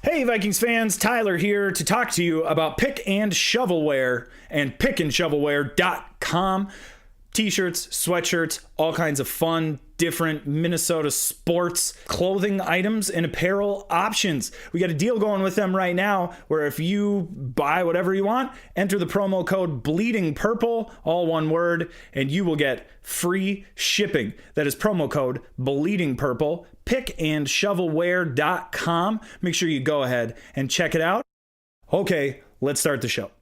Hey Vikings fans, Tyler here to talk to you about Pick and Shovelware and pickandshovelware.com. T-shirts, sweatshirts, all kinds of fun, different Minnesota sports clothing items and apparel options. We got a deal going with them right now where if you buy whatever you want, enter the promo code Bleeding Purple, all one word, and you will get free shipping. That is promo code Bleeding Purple, pickandshovelware.com. Make sure you go ahead and check it out. Okay, let's start the show.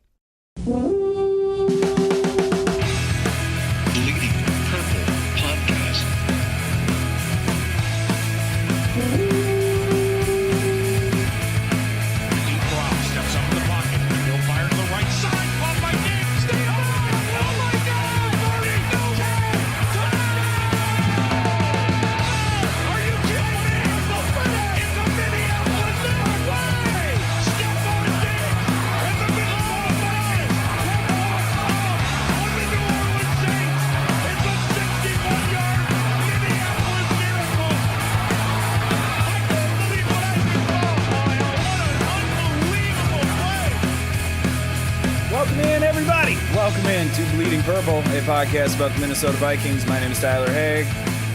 Welcome in to Bleeding Purple, a podcast about the Minnesota Vikings. My name is Tyler Haig.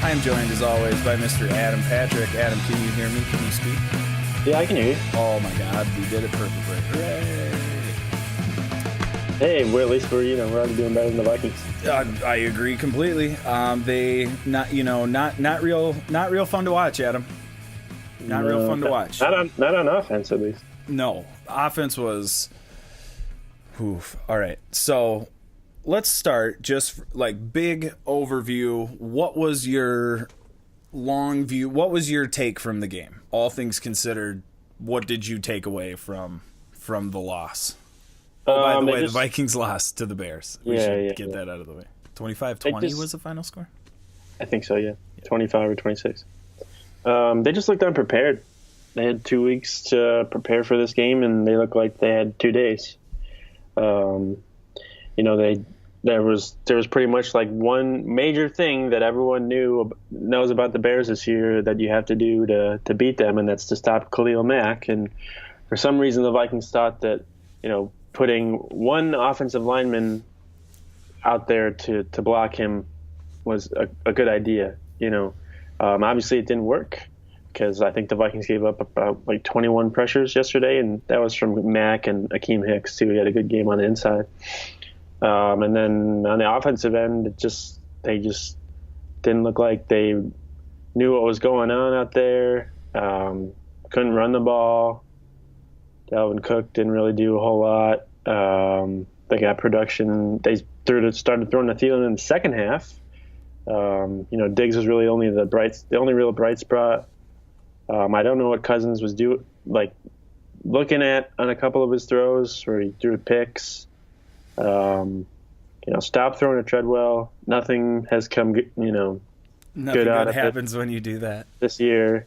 I am joined, as always, by Mr. Adam Patrick. Adam, can you hear me? Can you speak? Yeah, I can hear you. Oh, my God. We did it perfectly. Hooray. Hey, we're already doing better than the Vikings. I agree completely. They not real fun to watch, Adam. Not real fun to watch. Not on offense, at least. No, offense was... Oof. All right, so let's start just like big overview. What was your long view? What was your take from the game? All things considered, what did you take away from the loss? Oh, by the way, the Vikings lost to the Bears. We should get that out of the way. 25-20 was the final score? I think so, yeah. 25 or 26. They just looked unprepared. They had 2 weeks to prepare for this game, and they looked like they had 2 days. There was pretty much like one major thing that everyone knows about the Bears this year that you have to do to beat them, and that's to stop Khalil Mack. And for some reason, the Vikings thought that putting one offensive lineman out there to block him was a good idea. Obviously it didn't work, because I think the Vikings gave up about 21 pressures yesterday, and that was from Mack and Akeem Hicks too. He had a good game on the inside. And then on the offensive end, they just didn't look like they knew what was going on out there. Couldn't run the ball. Dalvin Cook didn't really do a whole lot. They got production. They started throwing the Thielen in the second half. Diggs was really the only real bright spot. I don't know what Cousins was looking at on a couple of his throws where he threw picks. Stop throwing at Treadwell. Nothing has come, Nothing good out of it. Happens when you do that. This year,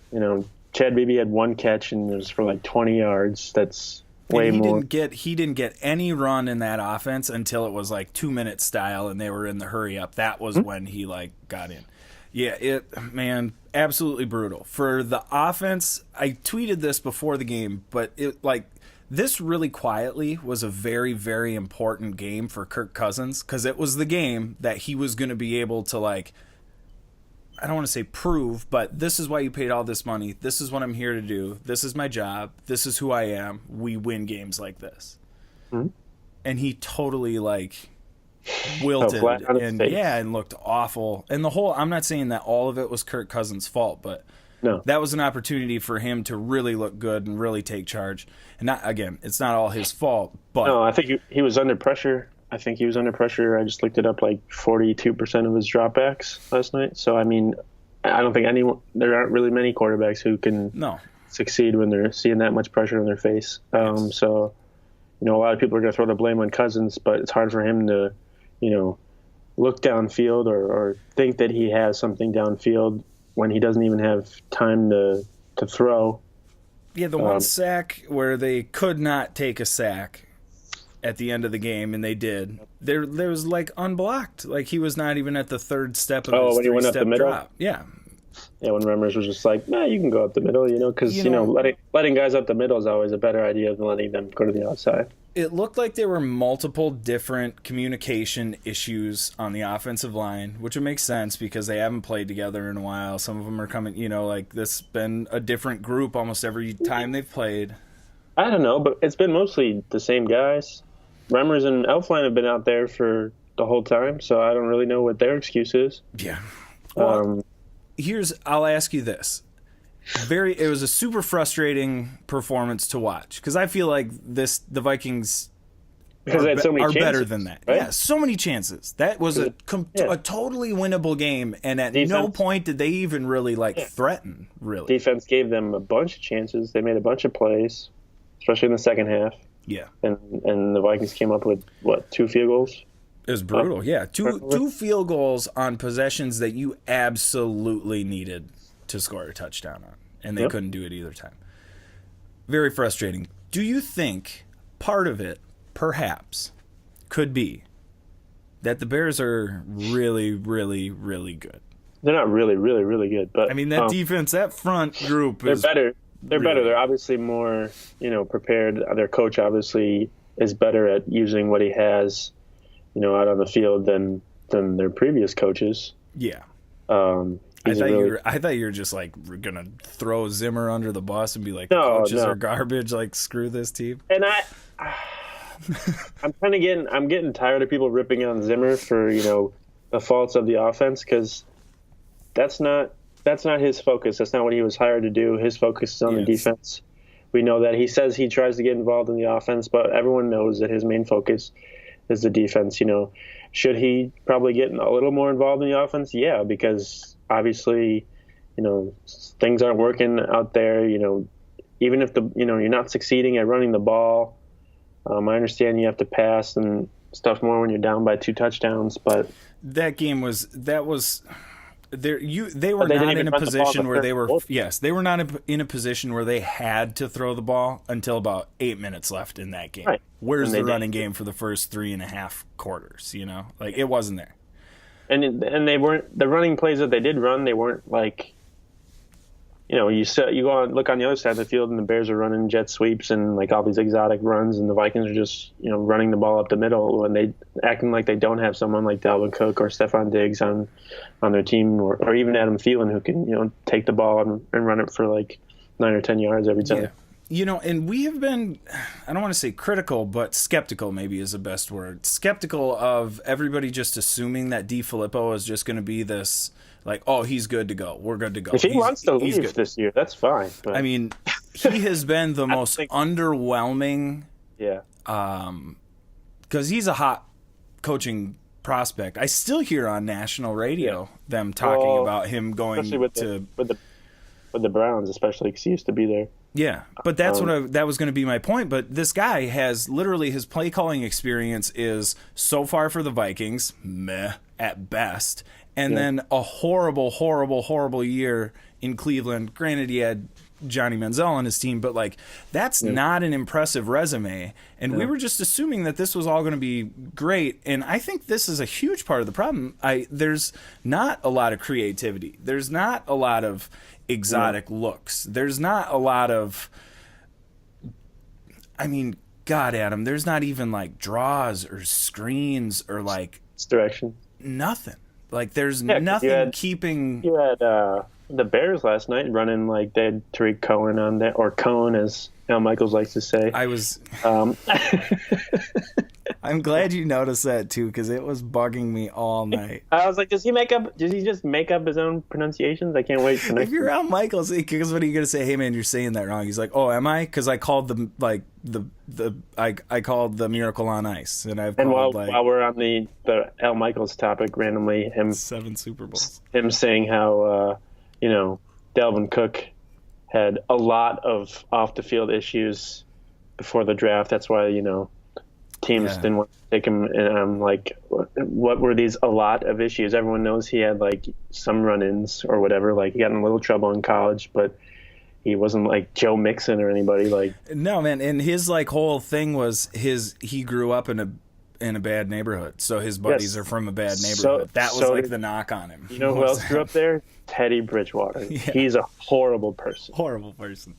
Chad Beebe had 1 catch and it was for 20 yards. That's way more. He didn't get any run in that offense until it was 2-minute style and they were in the hurry up. That was when he got in. Yeah, absolutely brutal. For the offense, I tweeted this before the game, but this really quietly was a very, very important game for Kirk Cousins, because it was the game that he was going to be able to, I don't want to say prove, but this is why you paid all this money. This is what I'm here to do. This is my job. This is who I am. We win games like this. Mm-hmm. And he totally, wilted and looked awful. And I'm not saying that all of it was Kirk Cousins' fault, but no, that was an opportunity for him to really look good and really take charge. And it's not all his fault, but no, I think he was under pressure. I just looked it up, 42% of his dropbacks last night. So I don't think there aren't really many quarterbacks who can succeed when they're seeing that much pressure on their face. Yes. So a lot of people are going to throw the blame on Cousins, but it's hard for him to look downfield or think that he has something downfield when he doesn't even have time to throw. Yeah, the one sack where they could not take a sack at the end of the game, and they did. There was unblocked. He was not even at the third step of his when he went up the middle? drop. Yeah. Yeah, when Remmers was just like, nah, you can go up the middle, because letting guys up the middle is always a better idea than letting them go to the outside. It looked like there were multiple different communication issues on the offensive line, which would make sense because they haven't played together in a while. Some of them are coming, like this has been a different group almost every time they've played. I don't know, but it's been mostly the same guys. Remmers and Elfline have been out there for the whole time, so I don't really know what their excuse is. Yeah. Well, I'll ask you this. It was a super frustrating performance to watch because I feel like the Vikings because they had so many chances, better than that. Right? Yeah, so many chances. That was a totally winnable game, and at no point did they even really threaten. Really, defense gave them a bunch of chances. They made a bunch of plays, especially in the second half. Yeah, and the Vikings came up with 2 field goals. It was brutal. Yeah, two field goals on possessions that you absolutely needed to score a touchdown on, and they couldn't do it either time. Very frustrating. Do you think part of it, perhaps, could be that the Bears are really, really, really good? They're not really, really, really good, but I mean that defense, that front group they're is better. They're better. They're obviously more, prepared. Their coach obviously is better at using what he has, out on the field than their previous coaches. Yeah. I thought you were just gonna throw Zimmer under the bus and be like, coaches are garbage. Screw this team. And I'm getting tired of people ripping on Zimmer for the faults of the offense because that's not his focus. That's not what he was hired to do. His focus is on the defense. We know that he says he tries to get involved in the offense, but everyone knows that his main focus is the defense. Should he probably get a little more involved in the offense? Yeah, because obviously, things aren't working out there. Even if you're not succeeding at running the ball, I understand you have to pass and stuff more when you're down by 2 touchdowns. But that game was they were not in a position where they were. Yes, they were not in a position where they had to throw the ball until about 8 minutes left in that game. Right. Where's the running game for the first 3.5 quarters? It wasn't there. And they weren't the running plays that they did run. They weren't you go and look on the other side of the field and the Bears are running jet sweeps and all these exotic runs, and the Vikings are just running the ball up the middle and they acting like they don't have someone like Dalvin Cook or Stephon Diggs on their team or even Adam Thielen who can take the ball and run it for 9 or 10 yards every time. Yeah. And we have been, I don't want to say critical, but skeptical maybe is the best word. Skeptical of everybody just assuming that DeFilippo is just going to be this, he's good to go. We're good to go. If he wants to leave this year, that's fine. But. I mean, he has been the most underwhelming. Yeah. Because he's a hot coaching prospect. I still hear on national radio them talking about him going with the Browns, especially because he used to be there. Yeah, but that was going to be my point. But this guy has literally his play calling experience is so far for the Vikings, meh at best, and then a horrible, horrible, horrible year in Cleveland. Granted, he had Johnny Manziel on his team, but that's not an impressive resume. And we were just assuming that this was all going to be great. And I think this is a huge part of the problem. There's not a lot of creativity. There's not a lot of exotic looks. There's not a lot of, God, Adam, there's not even draws or screens or direction. Nothing. There's nothing keeping. You had the Bears last night running they had Tariq Cohen on there, or Cohen as Al Michaels likes to say. I was. I'm glad you noticed that too, because it was bugging me all night. I was like, does he just make up his own pronunciations? I can't wait for next. If you're Al Michaels, because what are you gonna say? Hey man, you're saying that wrong. He's like, oh, am I? Because I called I called the Miracle on Ice, and I've called while we're on the Al Michaels topic, randomly 7 Super Bowls. Him saying how Dalvin Cook had a lot of off the field issues before the draft. That's why teams didn't want to take him. And I'm like, what were these a lot of issues? Everyone knows he had some run-ins or whatever. He got in a little trouble in college, but he wasn't like Joe Mixon or anybody. No, man. And his whole thing was he grew up in in a bad neighborhood, so his buddies are from a bad neighborhood. So, that was like the knock on him. You know who else grew up there? Teddy Bridgewater. Yeah. He's a horrible person. Horrible person.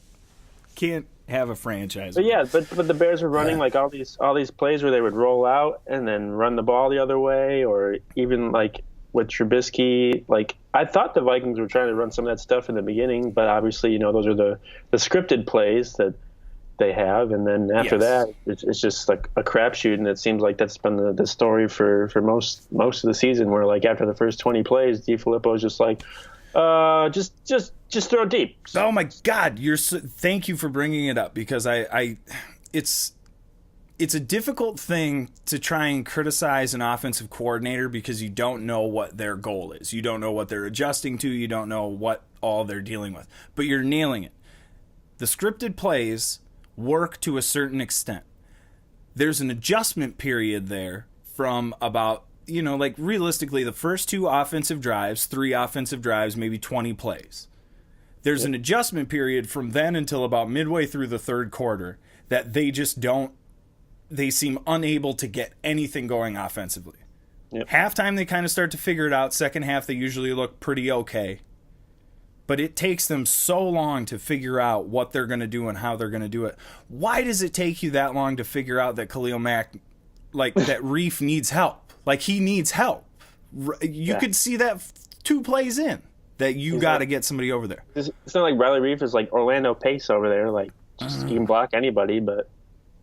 Can't have a franchise. But yeah, but the Bears were running like all these plays where they would roll out and then run the ball the other way, or even like with Trubisky. Like, I thought the Vikings were trying to run some of that stuff in the beginning, but obviously, those are the scripted plays that they have, and then after that, it's just like a crapshoot, and it seems like that's been the story for most of the season, where like after the first 20 plays, DeFilippo's just like, just throw deep. Oh my God! Thank you for bringing it up, because it's a difficult thing to try and criticize an offensive coordinator because you don't know what their goal is. You don't know what they're adjusting to. You don't know what all they're dealing with. But you're nailing it. The scripted plays work to a certain extent. There's an adjustment period there from about, like realistically the first 2 offensive drives, 3 offensive drives, maybe 20 plays. There's an adjustment period from then until about midway through the third quarter that they seem unable to get anything going offensively. Yep. Halftime, they kind of start to figure it out. Second half, they usually look pretty okay. But it takes them so long to figure out what they're going to do and how they're going to do it. Why does it take you that long to figure out that Khalil Mack, like that Reef needs help? Like, he needs help. You could see that 2 plays in that you got to get somebody over there. It's not like Riley Reef is like Orlando Pace over there. Like, just he can block anybody, but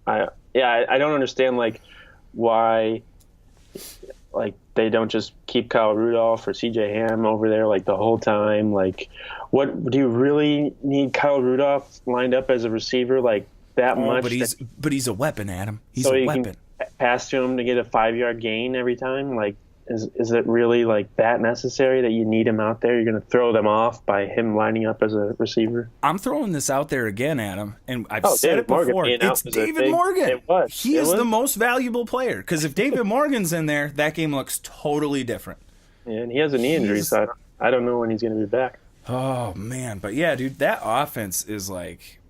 I don't understand like why like they don't just keep Kyle Rudolph or CJ Ham over there like the whole time. Like, what do you really need Kyle Rudolph lined up as a receiver like that much? But he's a weapon, Adam. He's a weapon. Can pass to him to get a 5-yard gain every time. Like, is it really like that necessary that you need him out there? You're going to throw them off by him lining up as a receiver? I'm throwing this out there again, Adam, and I've said David it before. Morgan it's David Morgan. He is the most valuable player, because if David Morgan's in there, that game looks totally different. Yeah, and he has a knee injury, so I don't know when he's going to be back. Oh, man. But yeah, dude, that offense is like...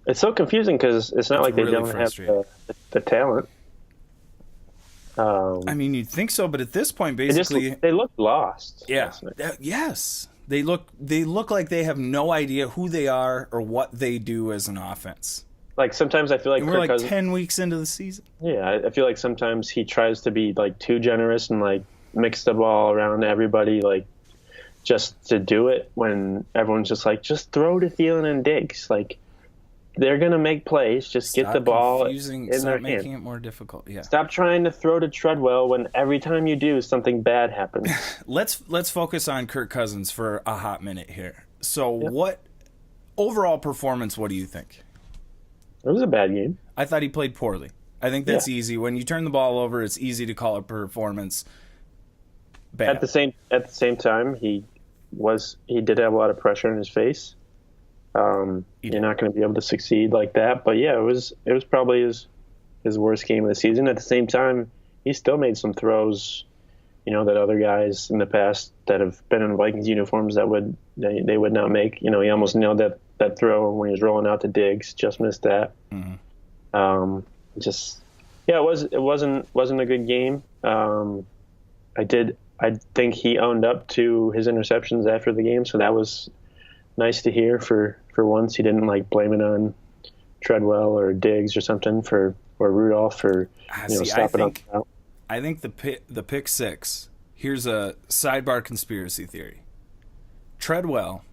It's so confusing because it's not like they don't have the talent. I mean, you'd think so, but at this point, basically, they look lost. Yeah. Yes. They look like they have no idea who they are or what they do as an offense. Like, sometimes I feel like we're like 10 weeks into the season. Yeah, I feel like sometimes he tries to be like too generous and like mix the ball around everybody, like just to do it, when everyone's just like, just throw to Thielen and Diggs. Like, they're going to make plays. Just get the ball in their hand. Making it more difficult. Yeah. Stop trying to throw to Treadwell when every time you do, something bad happens. Let's focus on Kirk Cousins for a hot minute here. So what overall performance, what do you think? It was a bad game. I thought he played poorly. I think that's easy. When you turn the ball over, it's easy to call a performance bad. At the same time, he did have a lot of pressure in his face. You're not going to be able to succeed like that. But yeah, it was probably his worst game of the season. At the same time, he still made some throws, that other guys in the past that have been in Vikings uniforms that they would not make. He almost nailed that throw when he was rolling out to Diggs, just missed that. Mm-hmm. It wasn't a good game. I think he owned up to his interceptions after the game, so that was nice to hear for once. He didn't like blame it on Treadwell or Diggs or something or Rudolph for stopping up. I think the pick six. Here's a sidebar conspiracy theory. Treadwell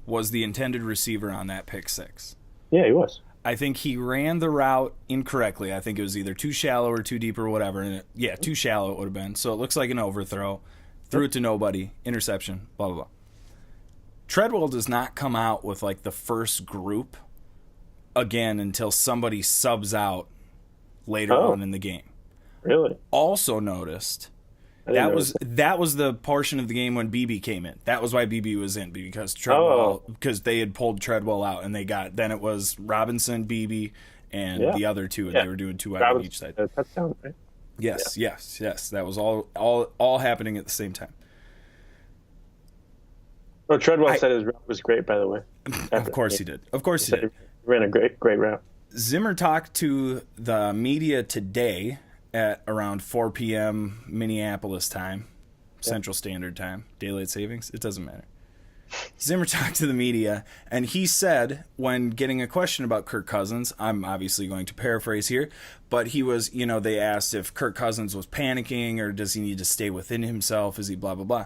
was the intended receiver on that pick six. Yeah, he was. I think he ran the route incorrectly. I think it was either too shallow or too deep or whatever. And too shallow it would have been. So it looks like an overthrow. Threw it to nobody. Interception. Blah, blah, blah. Treadwell does not come out with like the first group again until somebody subs out later on in the game. Really? Also noticed that was the portion of the game when BB came in. That was why BB was in, because because they had pulled Treadwell out and then it was Robinson, BB, and the other two, and they were doing 2 out on each side. Touchdown, right? Yes. That was all happening at the same time. Well, Treadwell said his route was great, by the way. Of course he did. Of course he did. He ran a great route. Zimmer talked to the media today at around 4 p.m. Minneapolis time, Central Standard Time, Daylight Savings. It doesn't matter. Zimmer talked to the media, and he said, when getting a question about Kirk Cousins, I'm obviously going to paraphrase here, but he was, they asked if Kirk Cousins was panicking or does he need to stay within himself? Is he blah, blah, blah?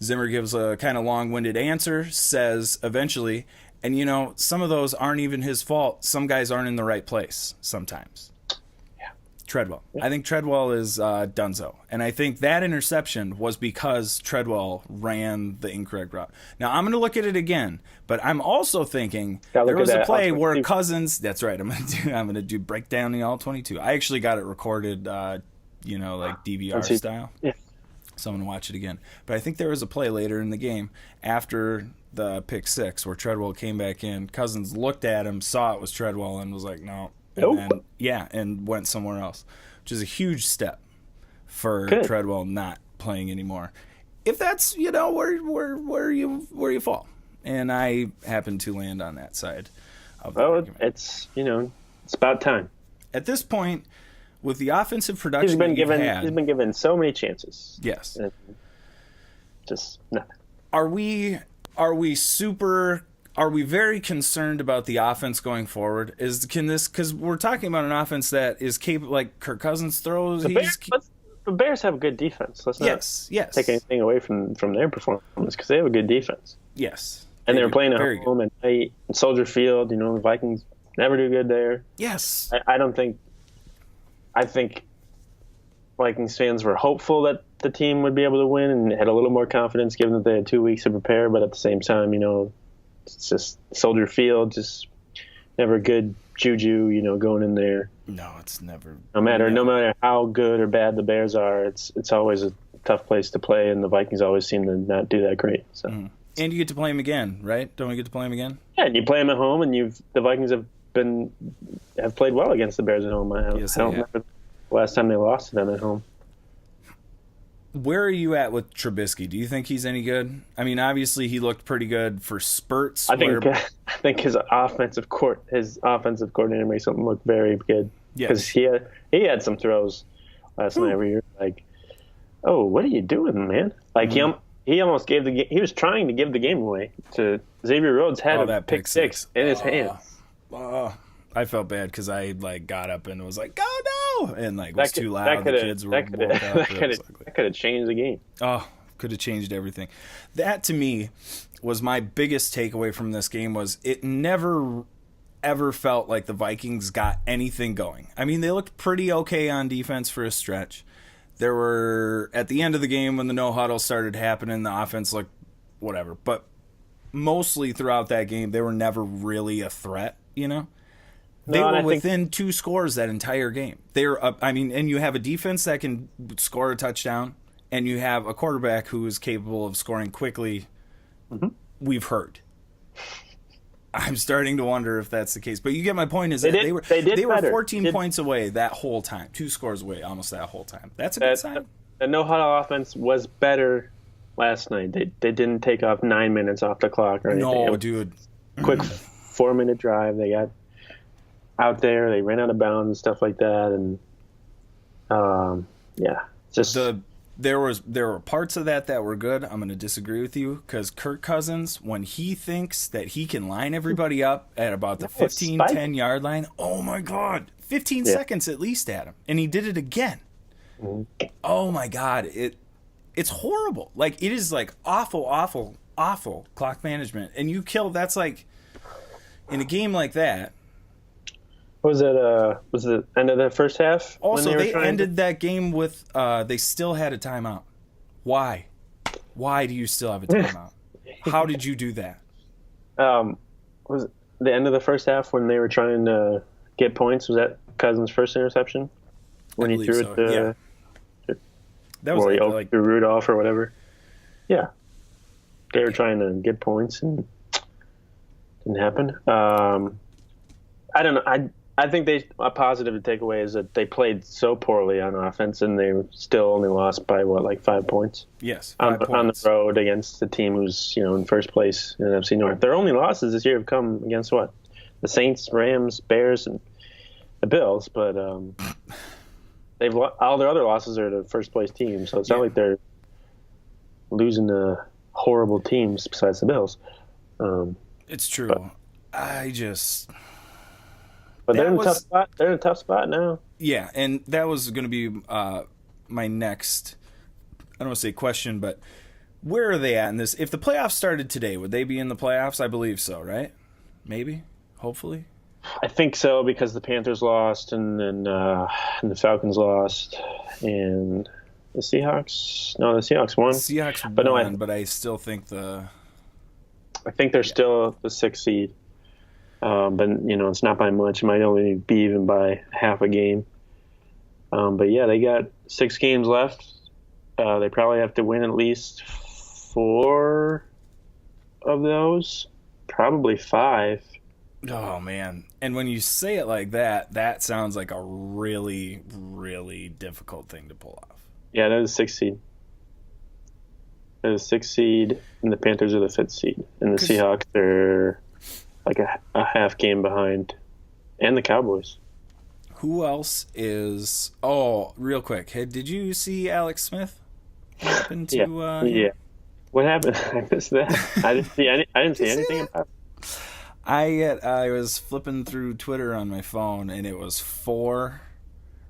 Zimmer gives a kind of long-winded answer, says eventually, and some of those aren't even his fault. Some guys aren't in the right place sometimes. Treadwell. I think Treadwell is donezo. And I think that interception was because Treadwell ran the incorrect route. Now, I'm going to look at it again, but I'm also thinking there was a play where Cousins... That's right. I'm going to do breakdown all 22. I actually got it recorded, like DVR style. Yeah. So I'm going to watch it again. But I think there was a play later in the game after the pick six where Treadwell came back in. Cousins looked at him, saw it was Treadwell, and was like, no. And went somewhere else, which is a huge step for Treadwell not playing anymore. If that's where you fall, and I happen to land on that side of the argument. It's about time. At this point, with the offensive production he's been given so many chances. Yes, just nothing. Are we very concerned about the offense going forward? Because we're talking about an offense that is capable, like Kirk Cousins throws. The Bears have a good defense. Let's not take anything away from their performance because they have a good defense. Yes, and they were playing at home and Soldier Field. The Vikings never do good there. Yes, I think Vikings fans were hopeful that the team would be able to win and had a little more confidence given that they had 2 weeks to prepare. But at the same time, it's just Soldier Field, just never good juju, going in there. No, it's never. No matter how good or bad the Bears are, it's always a tough place to play, and the Vikings always seem to not do that great. So. Mm-hmm. And you get to play them again, right? Don't we get to play them again? Yeah, and you play them at home, and the Vikings have played well against the Bears at home. I don't remember the last time they lost to them at home. Where are you at with Trubisky? Do you think he's any good? I mean, obviously he looked pretty good for spurts. I think his offensive coordinator makes him look very good. Because he had some throws last night where you're like, oh, what are you doing, man? Like he almost gave the game. He was trying to give the game away to Xavier Rhodes. Had a pick six in his hand. I felt bad because I got up and was like, "Oh no!" and was too loud. The kids were woke up. That could have changed the game. Oh, could have changed everything. That to me was my biggest takeaway from this game. Was it never ever felt like the Vikings got anything going. I mean, they looked pretty okay on defense for a stretch. There were at the end of the game when the no huddle started happening, the offense looked whatever, but mostly throughout that game, they were never really a threat. They were within 2 scores that entire game. They're up. I mean, and you have a defense that can score a touchdown, and you have a quarterback who is capable of scoring quickly. Mm-hmm. We've heard. I'm starting to wonder if that's the case, but you get my point. Is they were 14 points away that whole time, 2 scores away, almost that whole time. That's a good sign. The no huddle offense was better last night. They didn't take off 9 minutes off the clock or anything. No, dude. Quick 4-minute drive. They got out there, they ran out of bounds and stuff like that, and just there were parts of that were good. I'm going to disagree with you because Kirk Cousins, when he thinks that he can line everybody up at about the 10 yard line, oh my God, 15 seconds at least at him, and he did it again. Mm-hmm. Oh my God, it's horrible. Like it is like awful clock management, and you kill. That's like in a game like that. Was the end of the first half? Also, they ended that game with they still had a timeout. Why? Why do you still have a timeout? How did you do that? Was it the end of the first half when they were trying to get points? Was that Cousins' first interception? When he threw it that was like threw Rudolph or whatever. Yeah. They were trying to get points and didn't happen. I don't know. I think a positive to take away is that they played so poorly on offense and they still only lost by 5 points. Yes, on the road against a team who's in first place in NFC North. Their only losses this year have come against what? The Saints, Rams, Bears, and the Bills. But all their other losses are to first place teams, so it's not like they're losing to horrible teams besides the Bills. It's true. But they're in a tough spot. They're in a tough spot now. Yeah, and that was going to be my next, I don't want to say question, but where are they at in this? If the playoffs started today, would they be in the playoffs? I believe so, right? Maybe, hopefully. I think so, because the Panthers lost, and then and the Falcons lost, and the Seahawks. No, the Seahawks won. The Seahawks but won, but I still think I think they're still the 6th seed. But it's not by much. It might only be even by half a game. But yeah, they got 6 games left. They probably have to win at least 4 of those, probably 5. Oh man! And when you say it like that, that sounds like a really, really difficult thing to pull off. Yeah, they're the 6th seed. They're the 6th seed, and the Panthers are the 5th seed, and the Seahawks are like a half game behind, and the Cowboys. Who else is? Oh, real quick, hey, did you see Alex Smith? Yeah. What happened? I missed that. I didn't see anything about it. I was flipping through Twitter on my phone, and it was 4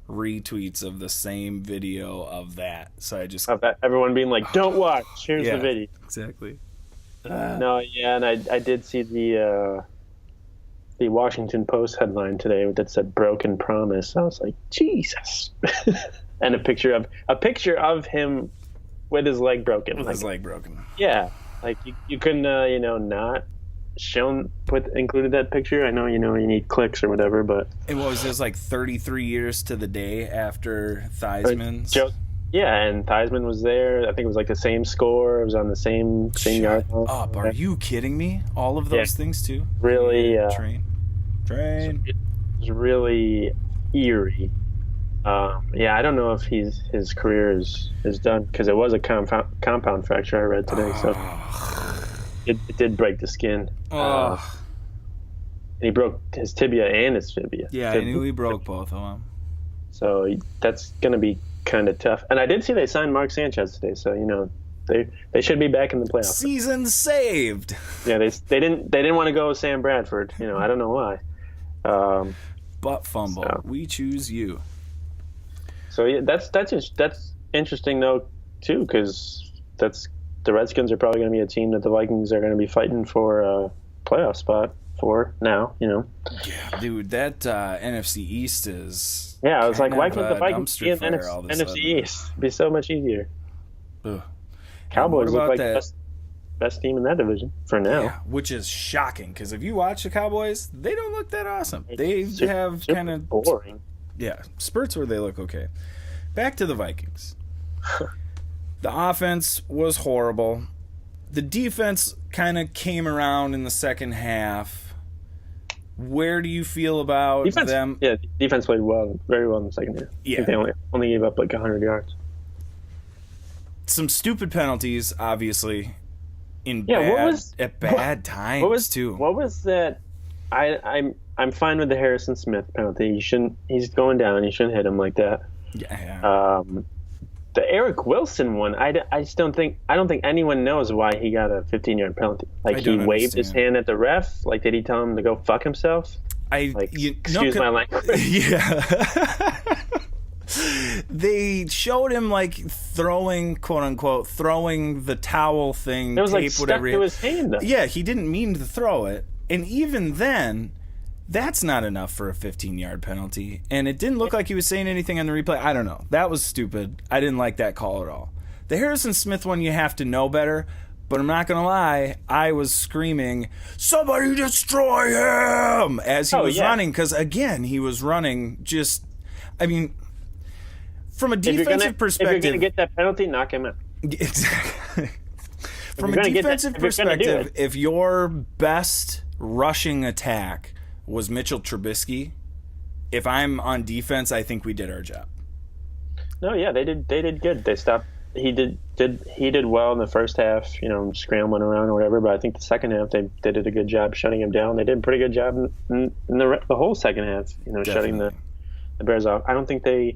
retweets of the same video of that. So I just everyone being like, "Don't watch. Here's the video." Exactly. No, yeah, and I did see the Washington Post headline today that said "Broken Promise." I was like, Jesus, and a picture of him with his leg broken. With his leg broken. Yeah, like you couldn't not included that picture. I know you need clicks or whatever, but it was like 33 years to the day after Theismann's. Yeah, and Theismann was there. I think it was like the same score. It was on the same yard. Up. Are you kidding me? All of those things too? Really train. It was really eerie. I don't know if his career is done, because it was a compound fracture I read today, so it did break the skin. And he broke his tibia and his fibia. Yeah, I knew he broke both of them. So that's going to be kind of tough. And I did see they signed Mark Sanchez today, so they should be back in the playoffs. Season saved. Yeah, they didn't want to go with Sam Bradford. I don't know why. Butt fumble. So. We choose you. So yeah, that's interesting though too, because the Redskins are probably going to be a team that the Vikings are going to be fighting for a playoff spot for now. Yeah, dude, that NFC East is. Yeah, I was like, why can't the Vikings be in NFC East? It'd be so much easier. Ugh. Cowboys look like the best team in that division for now. Yeah, which is shocking, because if you watch the Cowboys, they don't look that awesome. They have kind of boring. Yeah, spurts where they look okay. Back to the Vikings. The offense was horrible. The defense kind of came around in the second half. Where do you feel about them? Yeah, defense played very well in the second half. Yeah. They only gave up like 100 yards. Some stupid penalties, obviously, at bad times too. What was that? I'm fine with the Harrison Smith penalty. He's going down. You shouldn't hit him like that. Yeah. The Eric Wilson one, I don't think anyone knows why he got a 15-yard penalty. Like, he waved his hand at the ref. Like, did he tell him to go fuck himself? Excuse my language. Yeah. They showed him like throwing, quote unquote, throwing the towel thing. It was tape, like stuck to his hand. Though. Yeah, he didn't mean to throw it, and even then, that's not enough for a 15-yard penalty. And it didn't look like he was saying anything on the replay. I don't know. That was stupid. I didn't like that call at all. The Harrison Smith one, you have to know better. But I'm not going to lie, I was screaming, "Somebody destroy him!" as he was running. Because, again, he was running just... I mean, from a defensive perspective... If you're going to get that penalty, knock him out. Exactly. From a defensive perspective, if your best rushing attack was Mitchell Trubisky, if I'm on defense, I think we did our job. No, yeah, they did good. They stopped. He did well in the first half, scrambling around or whatever. But I think the second half they did a good job shutting him down. They did a pretty good job in the whole second half, shutting the Bears off. I don't think they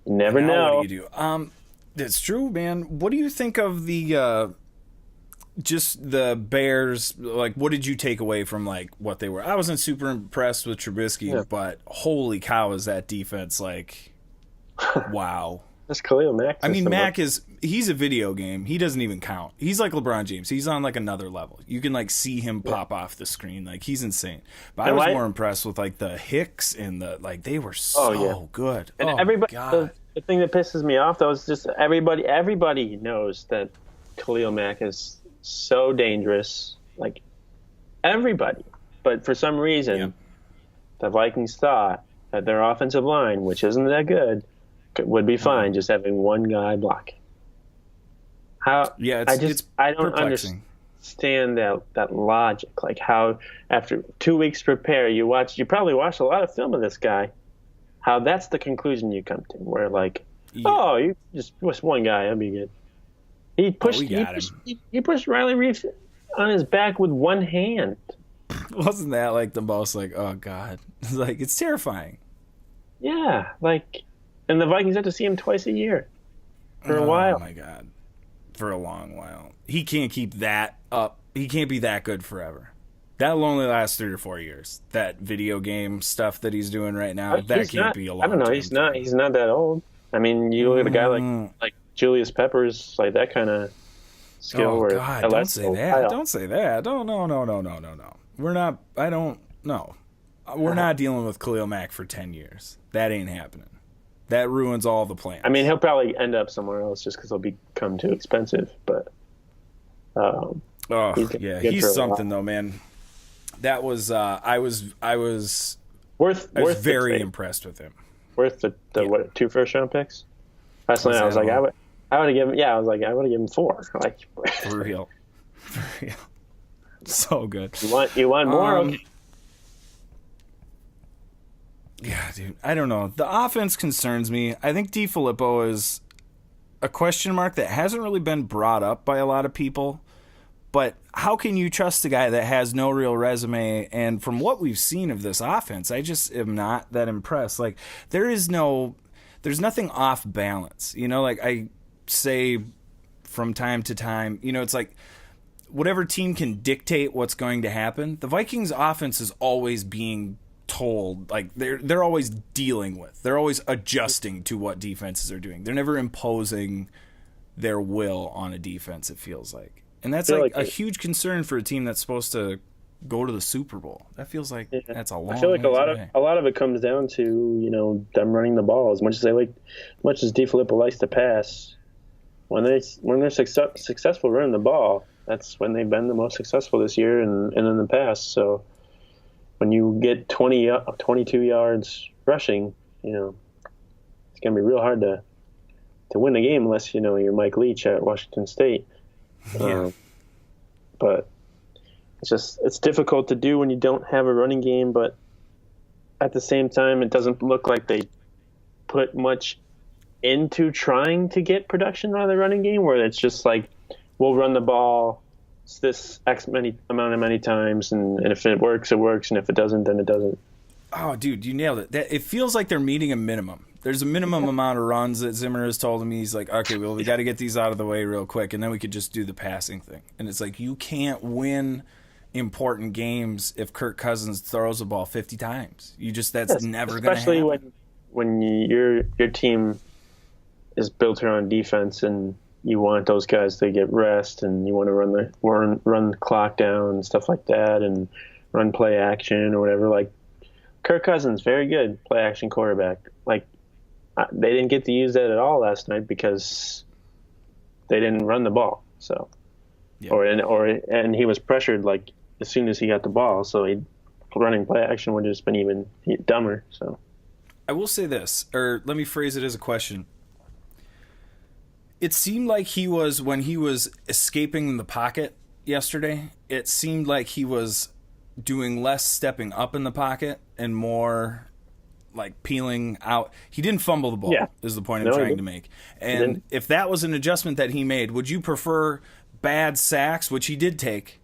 You never Now know. what do you do? It's true, man. What do you think of the just the Bears? Like, what did you take away from like what they were? I wasn't super impressed with Trubisky, Yeah. but holy cow, is that defense like wow? That's Khalil Mack. I mean, system. Mac he's a video game. He doesn't even count. He's like LeBron James. He's on like another level. You can like see him pop off the screen. Like he's insane. But I And was why- more impressed with like the Hicks and the like they were so yeah. good. And oh everybody, my God. the thing that pisses me off though is just everybody knows that Khalil Mack is so dangerous. Like everybody, but for some reason, Yeah. the Vikings thought that their offensive line, which isn't that good, would be fine just having one guy block. How? Yeah, it's I don't perplexing. understand that logic. Like how after 2 weeks to prepare, you probably watched a lot of film of this guy. How that's the conclusion you come to, where like, Yeah. oh, you just one guy, that'd be good. He pushed, we got him. he pushed Riley Reeves on his back with one hand. Wasn't that like the most like oh God? Like it's terrifying. Yeah, like, and the Vikings have to see him twice a year for a Oh while. my God, for a long while. He can't keep that up. He can't be that good forever. That'll only last 3 or 4 years. That video game stuff that he's doing right now, that He's can't not- be a long. I don't know. He's not. He's not that old. I mean, you look at a guy like Julius Peppers, like that kind of skill. Oh where God! Don't that's say a that. while. Don't say that. Don't. No. We're not. I don't. No. We're not dealing with Khalil Mack for 10 years. That ain't happening. That ruins all the plans. I mean, he'll probably end up somewhere else just because he'll become too expensive. But oh yeah, good he's for a something while. though, man. That was. I was worth very the trade. impressed with him. Worth the what 2 first-round picks. Personally, I was like, I would have given. Yeah, I was like, I would have given 4. Like, For real. For real. So good. you want more? Okay. Yeah, dude. I don't know. The offense concerns me. I think DiFilippo is a question mark that hasn't really been brought up by a lot of people. But how can you trust a guy that has no real resume? And from what we've seen of this offense, I just am not that impressed. Like, there's nothing off balance. You know, like I say from time to time, you know, it's like whatever team can dictate what's going to happen. The Vikings offense is always being told, like they're always dealing with. They're always adjusting to what defenses are doing. They're never imposing their will on a defense, it feels like. And that's like a huge concern for a team that's supposed to go to the Super Bowl. That feels like that's a long I feel like a lot way. of it comes down to, you know, them running the ball. As much as DiFilippo likes to pass, when they're successful running the ball, that's when they've been the most successful this year and in the past. So when you get 22 yards rushing, you know, it's gonna be real hard to win the game unless, you know, you're Mike Leach at Washington State. Yeah. But it's difficult to do when you don't have a running game, but at the same time, it doesn't look like they put much into trying to get production out of the running game, where it's just like, we'll run the ball this many times, and if it works, it works, and if it doesn't, then it doesn't. Oh, dude, you nailed it. It feels like they're meeting a minimum. There's a minimum amount of runs that Zimmer has told him. He's like, okay, well, we got to get these out of the way real quick, and then we could just do the passing thing. And it's like, you can't win important games if Kirk Cousins throws the ball 50 times. That's never going to happen. Especially when your team is built around defense, and you want those guys to get rest, and you want to run the clock down and stuff like that, and run play action or whatever. Like, Kirk Cousins, very good play action quarterback. Like, they didn't get to use that at all last night because they didn't run the ball. So, Yeah. and he was pressured like as soon as he got the ball. So running play action would have just been even dumber. So I will say this, or let me phrase it as a question. It seemed like when he was escaping the pocket yesterday, it seemed like he was doing less stepping up in the pocket and more like peeling out. He didn't fumble the ball, is the point I'm trying to make. And if that was an adjustment that he made, would you prefer bad sacks, which he did take,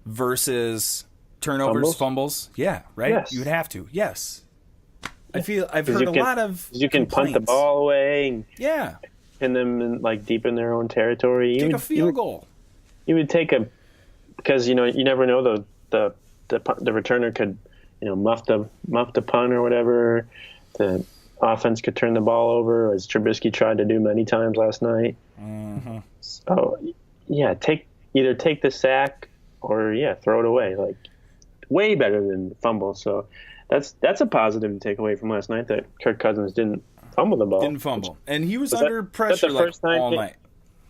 versus turnovers, fumbles? Yeah, right? Yes. You would have to. Yes. I've heard you a lot of you can punt the complaints. ball away and Yeah, pin them in, like deep in their own territory. take a field goal. You would take a because you never know the returner could muff the punt or whatever. The offense could turn the ball over, as Trubisky tried to do many times last night. Mm-hmm. So yeah, either take the sack or throw it away. Like way better than fumble. So that's a positive to take away from last night, that Kirk Cousins didn't fumble the ball. Didn't fumble, and he was under pressure like all night.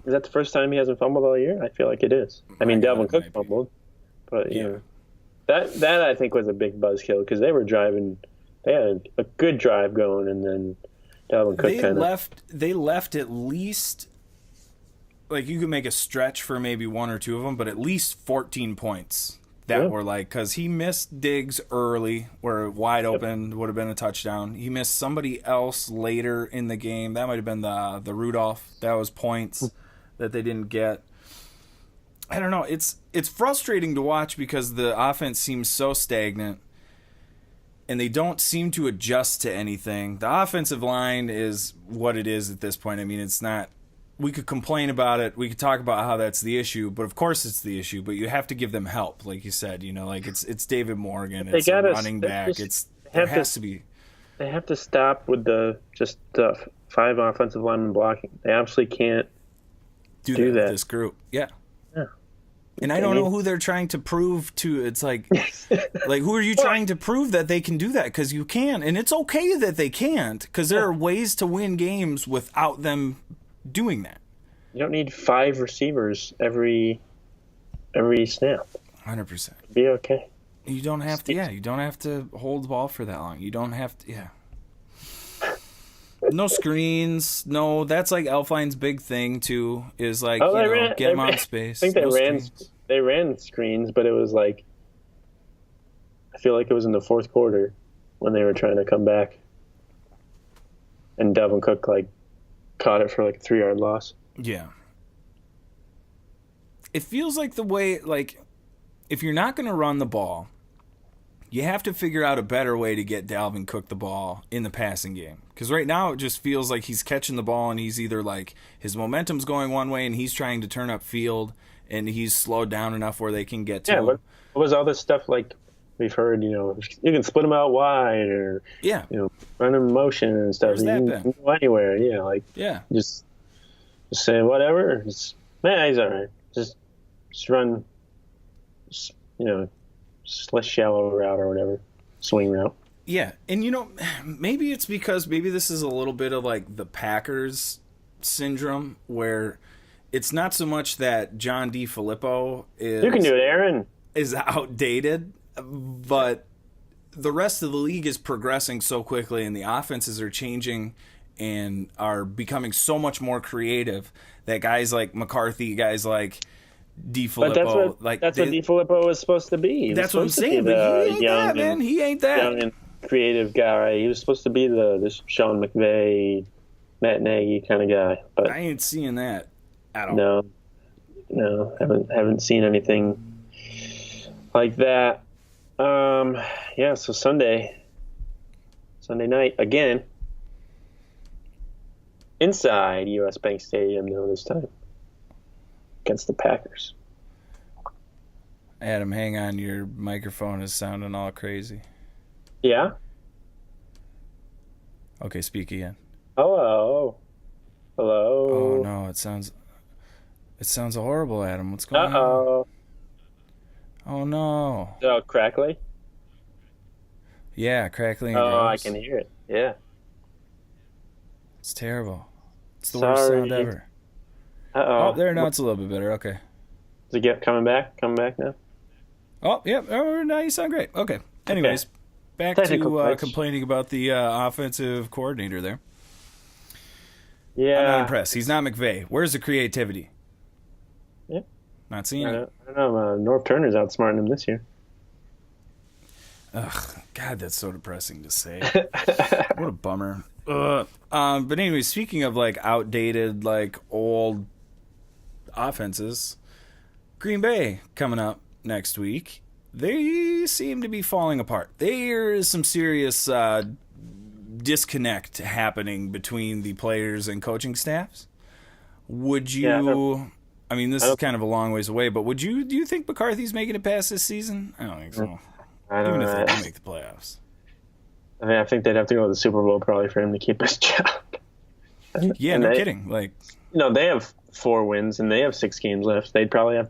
Is that the first time he hasn't fumbled all year? I feel like it is. I mean, Dalvin Cook fumbled, but that I think was a big buzzkill because they were driving. They had a good drive going, and then Dalvin Cook They left at least, like, you could make a stretch for maybe one or two of them, but at least 14 points that were like, because he missed Diggs early, where wide open would have been a touchdown. He missed somebody else later in the game. That might have been the Rudolph. That was points that they didn't get. I don't know. It's frustrating to watch because the offense seems so stagnant, and they don't seem to adjust to anything. The offensive line is what it is at this point. I mean, it's not. We could complain about it. We could talk about how that's the issue, but of course it's the issue. But you have to give them help, like you said. Like it's David Morgan. It's a running back. There has to be. They have to stop with the 5 offensive linemen blocking. They absolutely can't do that with this group. Yeah. And I don't know who they're trying to prove to. It's like who are you trying to prove that they can do that? Because you can, and it's okay that they can't, because there are ways to win games without them doing that. You don't need 5 receivers every snap. 100%. Be okay. You don't have to. Yeah, you don't have to hold the ball for that long. You don't have to. Yeah. No screens. No, that's like Elfine's big thing too. Is like get him out of space. I think they ran screens, but it was like, I feel like it was in the fourth quarter when they were trying to come back, and Dalvin Cook caught it for a 3-yard loss. Yeah. It feels like the way if you're not going to run the ball, you have to figure out a better way to get Dalvin Cook the ball in the passing game. Because right now it just feels like he's catching the ball and he's either his momentum's going one way and he's trying to turn up field and he's slowed down enough where they can get to him. What was all this stuff we've heard, you can split them out wide or, run them in motion and stuff. Where's that been? You can go anywhere, just say whatever. He's all right. Just run, shallow route or whatever, swing route. Yeah, and maybe it's because this is a little bit of the Packers syndrome, where it's not so much that John DeFilippo You can do it, Aaron. Is outdated, but the rest of the league is progressing so quickly, and the offenses are changing and are becoming so much more creative that guys like McCarthy, guys like DeFilippo, but that's what DeFilippo was supposed to be. That's what I'm saying. But he ain't that, man. He ain't that. Young and creative guy. He was supposed to be this Sean McVay, Matt Nagy kind of guy. But I ain't seeing that at all. No, haven't seen anything like that. So Sunday night again, inside U.S. Bank Stadium though this time, against the Packers. Adam, hang on. Your microphone is sounding all crazy. Yeah? Okay, speak again. Hello. Oh, no, it sounds horrible, Adam. What's going on? Uh-oh. Oh, no. Oh, crackly? Yeah, crackling. Oh, I can hear it. Yeah. It's terrible. It's the worst sound ever. Uh-oh. Oh, there, now it's a little bit better. Okay. Is it coming back? Coming back now? Oh, yeah. Oh, now you sound great. Okay. Anyways, back to complaining about the offensive coordinator there. Yeah. I'm not impressed. He's not McVay. Where's the creativity? Yeah. Not seeing it. I don't know. North Turner's outsmarting him this year. Ugh, God, that's so depressing to say. What a bummer. But anyway, speaking of outdated, old offenses, Green Bay coming up next week. They seem to be falling apart. There is some serious disconnect happening between the players and coaching staffs. Would you? Yeah, I mean, this is kind of a long ways away, but do you think McCarthy's making it past this season? I don't think so. I don't Even if know. they do make the playoffs. I mean, I think they'd have to go to the Super Bowl probably for him to keep his job. Yeah, no kidding. Like, they have 4 wins and they have 6 games left. They'd probably have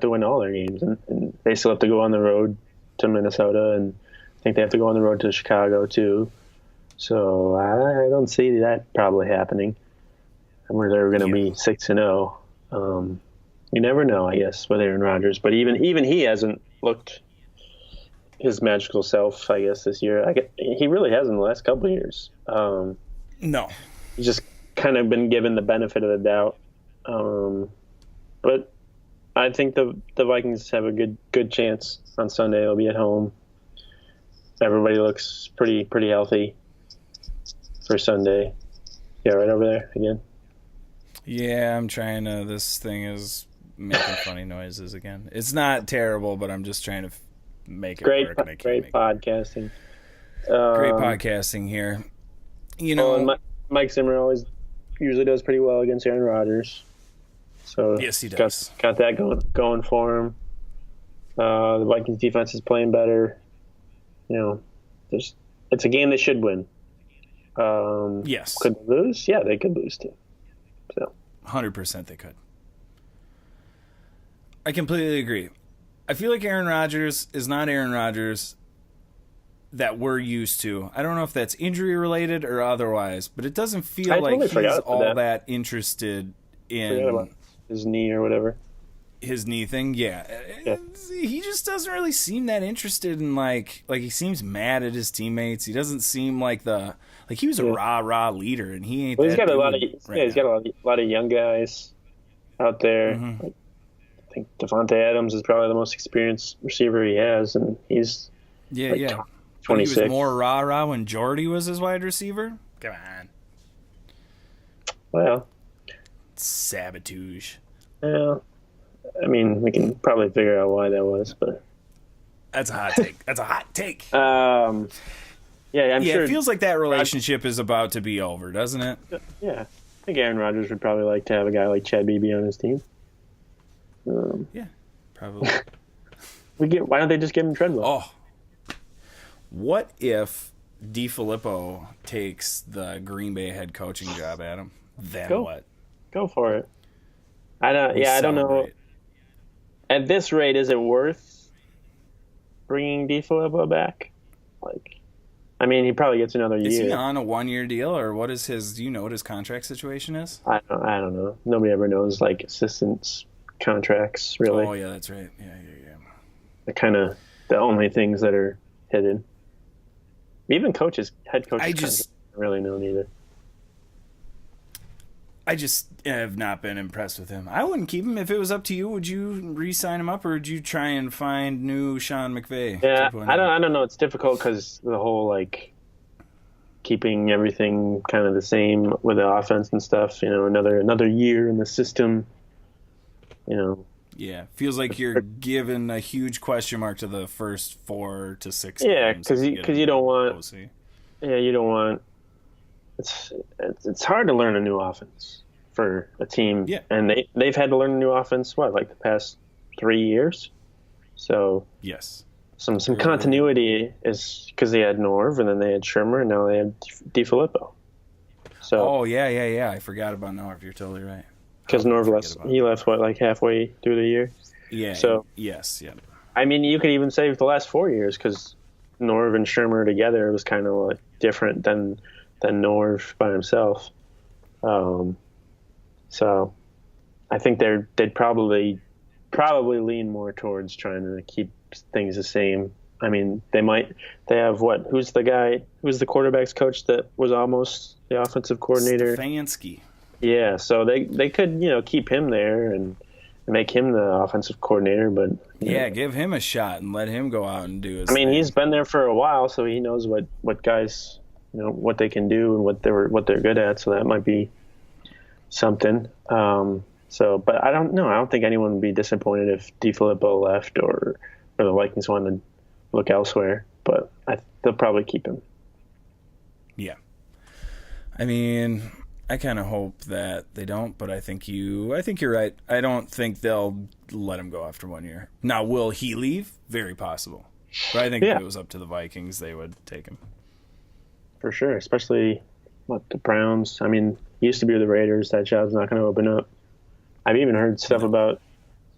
to win all their games, and they still have to go on the road to Minnesota, and I think they have to go on the road to Chicago too. So I don't see that probably happening. Where they're going to be 6-0. You never know, I guess, with Aaron Rodgers. But even he hasn't looked his magical self, I guess, this year. He really hasn't the last couple of years. no. He's just kind of been given the benefit of the doubt. But I think the Vikings have a good chance on Sunday. They'll be at home. Everybody looks pretty healthy for Sunday. Yeah, right over there again. Yeah, I'm trying to. This thing is making funny noises again. It's not terrible, but I'm just trying to make it work. And Great podcasting. Great podcasting here. You know, Mike Zimmer usually does pretty well against Aaron Rodgers. So yes, he does. Got that going for him. The Vikings defense is playing better. It's a game they should win. Yes. Could they lose? Yeah, they could lose too. So 100% they could. I completely agree. I feel like Aaron Rodgers is not Aaron Rodgers that we're used to. I don't know if that's injury related or otherwise, but it doesn't feel like he's all that interested in his knee or whatever. His knee thing, yeah. He just doesn't really seem that interested in like he seems mad at his teammates. He doesn't seem like he was a rah leader, and he ain't. Well, he's got a lot of young guys out there. Mm-hmm. Like, I think Devontae Adams is probably the most experienced receiver he has, and he's 26. He was more rah when Jordy was his wide receiver. Come on. Well, sabotage. Yeah. I mean, we can probably figure out why that was, but that's a hot take. That's a hot take. I'm sure it feels like that relationship is about to be over, doesn't it? Yeah, I think Aaron Rodgers would probably like to have a guy like Chad Beebe on his team. Yeah, probably. Why don't they just give him Treadwell? Oh, what if DiFilippo takes the Green Bay head coaching job, Adam? Then what? Go for it. I don't know. At this rate, is it worth bringing DiFilippo back? I mean, he probably gets another year. Is he on a 1-year deal, or what is his? Do you know what his contract situation is? I don't know. Nobody ever knows assistants' contracts, really. Oh yeah, that's right. Yeah. They're kind of the only things that are hidden. Even head coaches, don't really know neither. I just have not been impressed with him. I wouldn't keep him if it was up to you. Would you re-sign him up, or would you try and find new Sean McVay? Yeah, I don't know. It's difficult because the whole keeping everything kind of the same with the offense and stuff. Another year in the system. Yeah, feels like you're giving a huge question mark to the first 4 to 6 Yeah, games. because you don't want. OC. Yeah, you don't want. It's hard to learn a new offense for a team, and they've had to learn a new offense the past 3 years. So yes, some continuity is because they had Norv, and then they had Shermer, and now they have DiFilippo. So I forgot about Norv. You're totally right. Because Norv left halfway through the year. Yeah. So yes, yeah. I mean, you could even say the last 4 years because Norv and Shermer together was kind of different than Norv by himself. So I think they'd probably lean more towards trying to keep things the same. I mean, they have who's the quarterback's coach that was almost the offensive coordinator? Stefanski. Yeah, so they could, keep him there and make him the offensive coordinator, but give him a shot and let him go out and do his thing. He's been there for a while, so he knows what guys what they can do and what they're good at, so that might be something. But I don't know. I don't think anyone would be disappointed if DiFilippo left or the Vikings wanted to look elsewhere. But they'll probably keep him. Yeah, I mean, I kind of hope that they don't, but I think you're right. I don't think they'll let him go after 1 year. Now, will he leave? Very possible. But I think if it was up to the Vikings, they would take him. For sure, especially the Browns. I mean, used to be with the Raiders. That job's not going to open up. I've even heard stuff about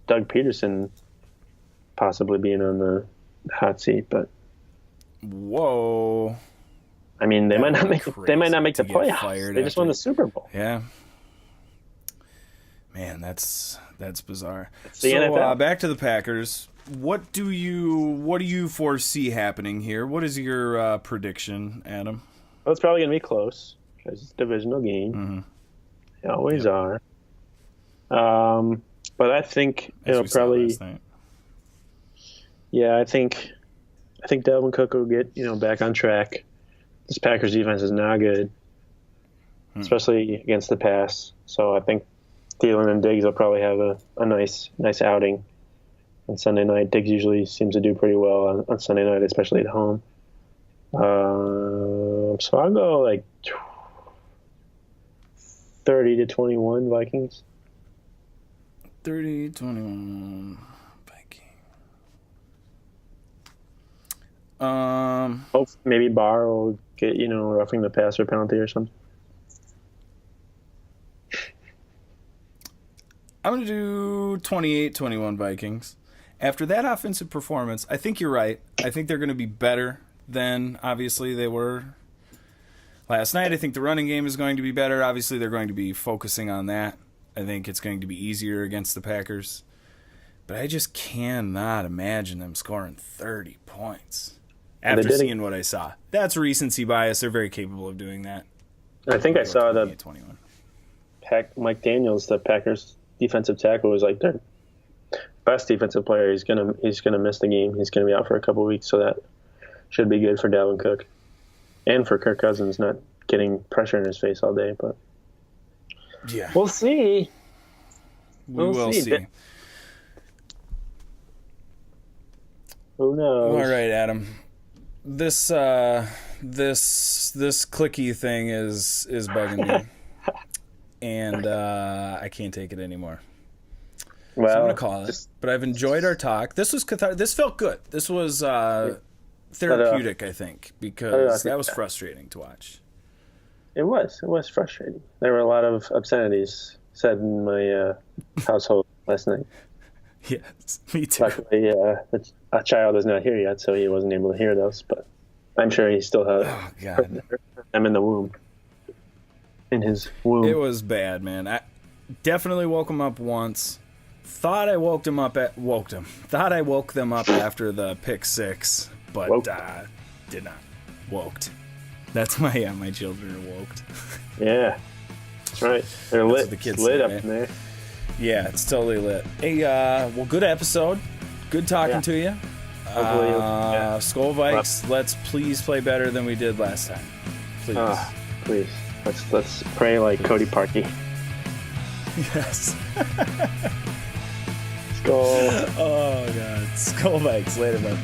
Doug Peterson possibly being on the hot seat, but whoa. I mean, they might not make the playoffs. They just won the Super Bowl. Yeah. Man, that's bizarre. It's the NFL. Back to the Packers. What do you foresee happening here? What is your prediction, Adam? Well, it's probably going to be close because it's a divisional game. Mm-hmm. They always are. But I think it'll probably. Yeah, I think Dalvin Cook will get back on track. This Packers defense is not good, especially against the pass. So I think Thielen and Diggs will probably have a nice outing on Sunday night. Diggs usually seems to do pretty well on Sunday night, especially at home. So I'll go like 30-21 Vikings. 30-21 Vikings. Hope maybe Barr will get roughing the passer penalty or something. I'm going to do 28-21 Vikings. After that offensive performance, I think you're right. I think they're going to be better than, obviously, they were last night. I think the running game is going to be better. Obviously, they're going to be focusing on that. I think it's going to be easier against the Packers. But I just cannot imagine them scoring 30 points after seeing what I saw. That's recency bias. They're very capable of doing that. I think I saw the Mike Daniels, the Packers defensive tackle, was like their best defensive player. He's gonna miss the game. He's gonna be out for a couple of weeks, so that should be good for Dalvin Cook and for Kirk Cousins not getting pressure in his face all day. But yeah, we'll see. We will see. Who knows? All right, Adam. This clicky thing is bugging me, and I can't take it anymore. Well, so I'm gonna call it. But I've enjoyed our talk. This was This felt good. This was therapeutic, I think, because that was frustrating to watch. It was frustrating. There were a lot of obscenities said in my household last night. Yes, me too. Luckily, a child is not here yet, so he wasn't able to hear those. But I'm sure he still has them in the womb. In his womb. It was bad, man. I definitely woke him up once. Thought I woke them up after the pick six, but did not. Woked. That's my children are woked. Yeah, that's right. They're lit. The kids lit up in there. Yeah, it's totally lit. Hey, well, good episode. Good talking to you. Skull Vikes, let's please play better than we did last time. Please. Please. Let's pray like Cody Parkey. Yes. Skull. Oh, God. Skull Vikes. Later, man.